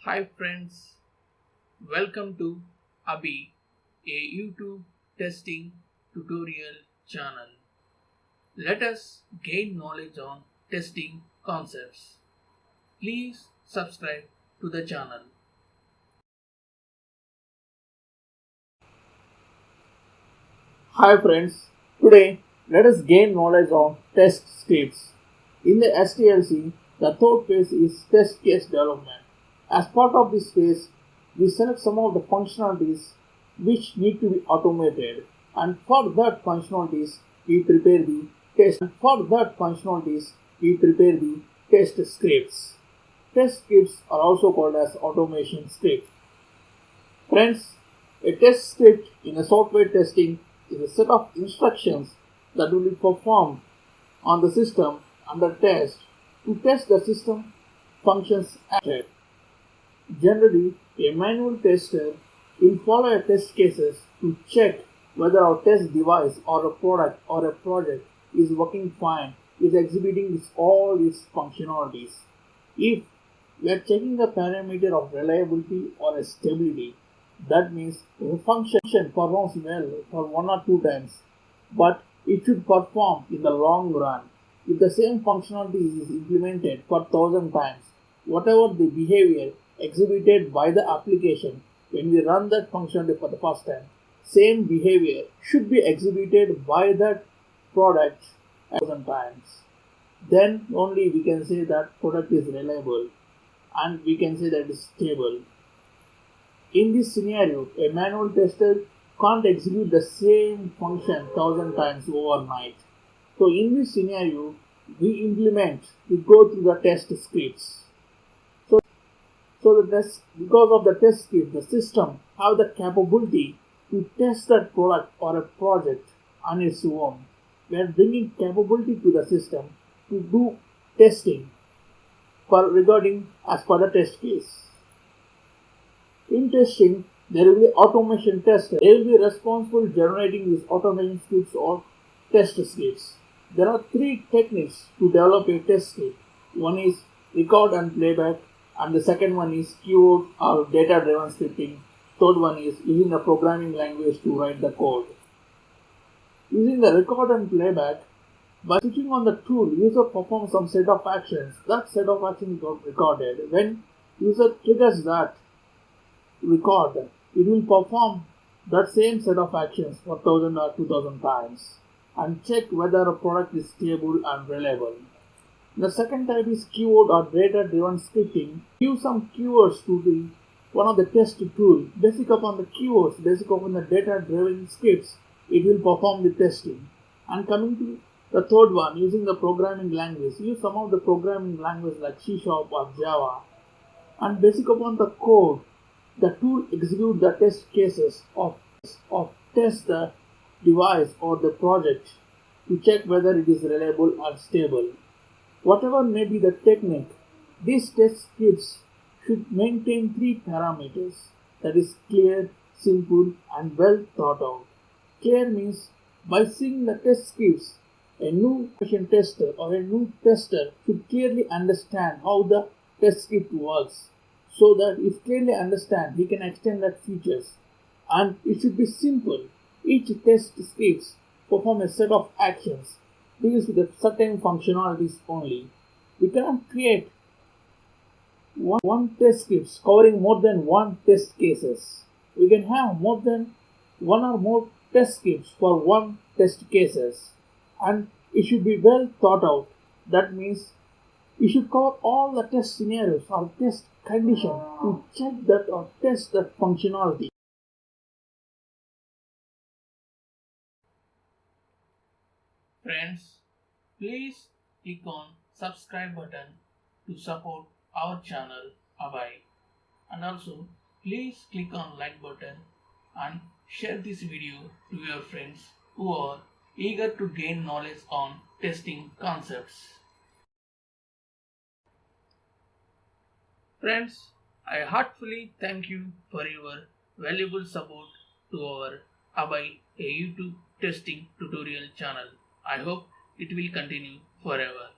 Hi friends, welcome to Abhey, a YouTube testing tutorial channel. Let us gain knowledge on testing concepts. Please subscribe to the channel. Hi friends, today let us gain knowledge on test scripts. In the STLC, the third phase is test case development. As part of this phase, we select some of the functionalities which need to be automated, and for that functionalities we prepare the test scripts. Test scripts are also called as automation scripts. Friends, a test script in a software testing is a set of instructions that will be performed on the system under test to test the system functions acted. Generally, a manual tester will follow a test cases to check whether our test device or a product or a project is working fine, is exhibiting all its functionalities. If we are checking the parameter of reliability or a stability, that means a function performs well for one or two times, but it should perform in the long run. If the same functionality is implemented for 1000 times, whatever the behavior exhibited by the application when we run that functionality for the first time, same behavior should be exhibited by that product 1000 times. Then only we can say that product is reliable and we can say that it is stable. In this scenario, a manual tester can't execute the same function 1000 times overnight. So in this scenario, we go through the test scripts. Because of the test script, the system have the capability to test that product or a project on its own. We are bringing capability to the system to do testing regarding as per the test case. In testing, there will be automation tester. They will be responsible generating these automation scripts or test scripts. There are three techniques to develop a test script. One is record and playback, and the second one is keyword or data-driven scripting. Third one is using a programming language to write the code. Using the record and playback, by switching on the tool, user performs some set of actions. That set of actions got recorded. When user triggers that record, it will perform that same set of actions for 1000 or 2000 times and check whether a product is stable and reliable. The second type is keyword or data-driven scripting. Use some keywords to be one of the test tool. Basic upon the keywords, basic upon the data-driven scripts, it will perform the testing. And coming to the third one, using the programming language, use some of the programming language like C# or Java. And basic upon the code, the tool executes the test cases of test the device or the project to check whether it is reliable or stable. Whatever may be the technique, these test scripts should maintain three parameters, that is clear, simple and well thought out. Clear means by seeing the test scripts, a new tester or a new tester should clearly understand how the test script works, so that if clearly understand, he can extend that features. And it should be simple. Each test scripts perform a set of actions, deals with a certain functionalities only. We cannot create one test scripts covering more than one test cases. We can have more than one or more test scripts for one test cases, and it should be well thought out. That means we should cover all the test scenarios or test condition to check that or test that functionality. Friends, please click on subscribe button to support our channel Abhey. And also please click on like button and share this video to your friends who are eager to gain knowledge on testing concepts. Friends, I heartfully thank you for your valuable support to our Abhey, a YouTube testing tutorial channel. I hope it will continue forever.